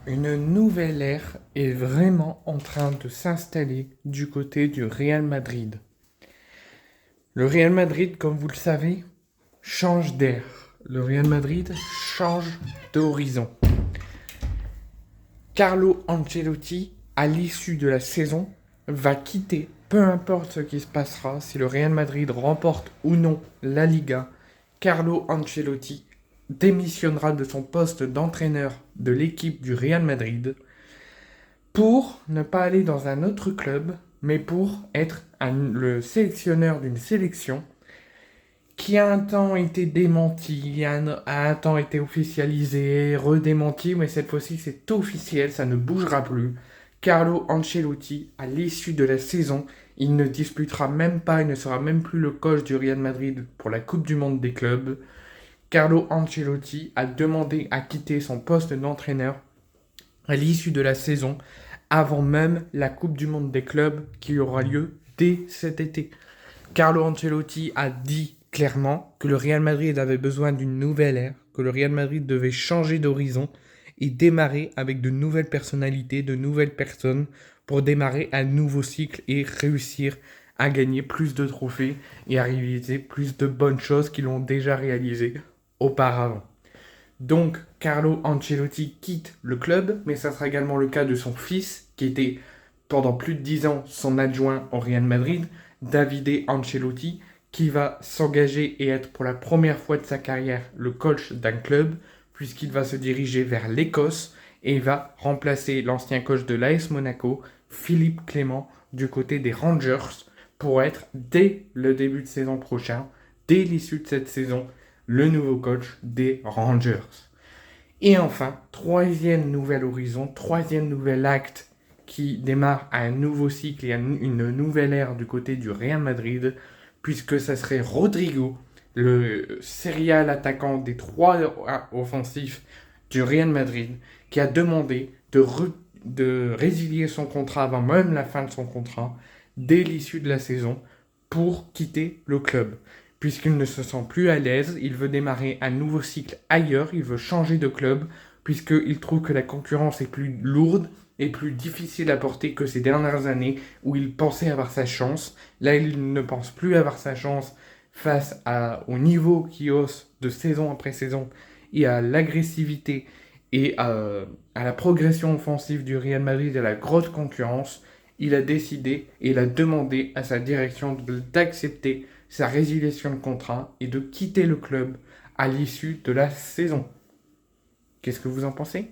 Une nouvelle ère est vraiment en train de s'installer du côté du Real Madrid. Le Real Madrid, comme vous le savez, change d'air. Le Real Madrid change d'horizon. Carlo Ancelotti, à l'issue de la saison, va quitter, peu importe ce qui se passera, si le Real Madrid remporte ou non la Liga. Carlo Ancelotti démissionnera de son poste d'entraîneur de l'équipe du Real Madrid pour ne pas aller dans un autre club, mais pour être le sélectionneur d'une sélection qui a un temps été démenti, a un temps été officialisé, redémenti, mais cette fois-ci c'est officiel, ça ne bougera plus. Carlo Ancelotti, à l'issue de la saison, il ne disputera même pas, il ne sera même plus le coach du Real Madrid pour la Coupe du Monde des clubs. Carlo Ancelotti a demandé à quitter son poste d'entraîneur à l'issue de la saison, avant même la Coupe du Monde des clubs qui aura lieu dès cet été. Carlo Ancelotti a dit clairement que le Real Madrid avait besoin d'une nouvelle ère, que le Real Madrid devait changer d'horizon et démarrer avec de nouvelles personnalités, de nouvelles personnes pour démarrer un nouveau cycle et réussir à gagner plus de trophées et à réaliser plus de bonnes choses qu'ils l'ont déjà réalisées auparavant. Donc, Carlo Ancelotti quitte le club, mais ça sera également le cas de son fils, qui était pendant plus de 10 ans son adjoint au Real Madrid, Davide Ancelotti, qui va s'engager et être pour la première fois de sa carrière le coach d'un club, puisqu'il va se diriger vers l'Écosse et va remplacer l'ancien coach de l'AS Monaco, Philippe Clément, du côté des Rangers, pour être dès le début de saison prochain, dès l'issue de cette saison, le nouveau coach des Rangers. Et enfin, troisième nouvel horizon, troisième nouvel acte qui démarre un nouveau cycle et une nouvelle ère du côté du Real Madrid, puisque ça serait Rodrigo, le serial attaquant des trois offensifs du Real Madrid, qui a demandé de résilier son contrat avant même la fin de son contrat, dès l'issue de la saison, pour quitter le club puisqu'il ne se sent plus à l'aise, il veut démarrer un nouveau cycle ailleurs, il veut changer de club, puisqu'il trouve que la concurrence est plus lourde et plus difficile à porter que ces dernières années où il pensait avoir sa chance. Là, il ne pense plus avoir sa chance face au niveau qui hausse de saison après saison et à l'agressivité et à la progression offensive du Real Madrid et à la grosse concurrence. Il a décidé et il a demandé à sa direction d'accepter sa résiliation de contrat et de quitter le club à l'issue de la saison. Qu'est-ce que vous en pensez ?